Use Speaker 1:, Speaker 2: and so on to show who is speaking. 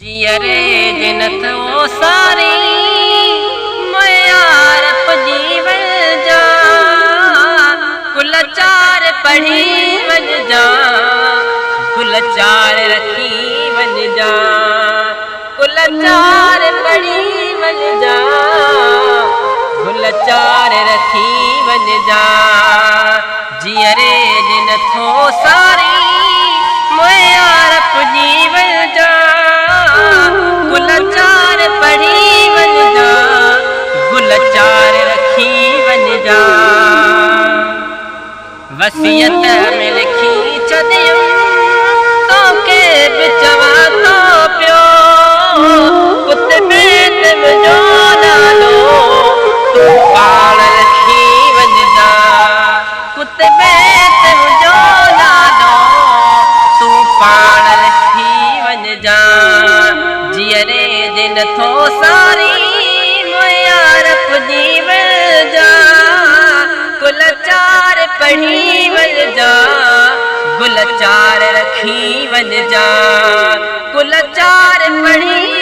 Speaker 1: जियरे जिनत वो सारी मयार जीवन जा कुल चार पढ़ी वज जा कुल चार रखी वज जा कुल चार पढ़ी वज जा कुल चार रखी वज जा जियरे जिनथो सारी मयार जीवन जा गुल चार पढ़ी वञ जा गुल चार रखी वञ जा वसियत में लिखी छॾियुमि तोखे बि चवां थो पियो पुत बेत मुंहिंजो नालो तूं पाण रखी वञ जा पुत बेत मुंहिंजो नालो तूं पाण रखी वञ जा जियरे दिन थो सारी मयार जीवन जा कुल चार पढ़ी वञ जा गुल चार रखी वञ जा कुल चार पढ़ी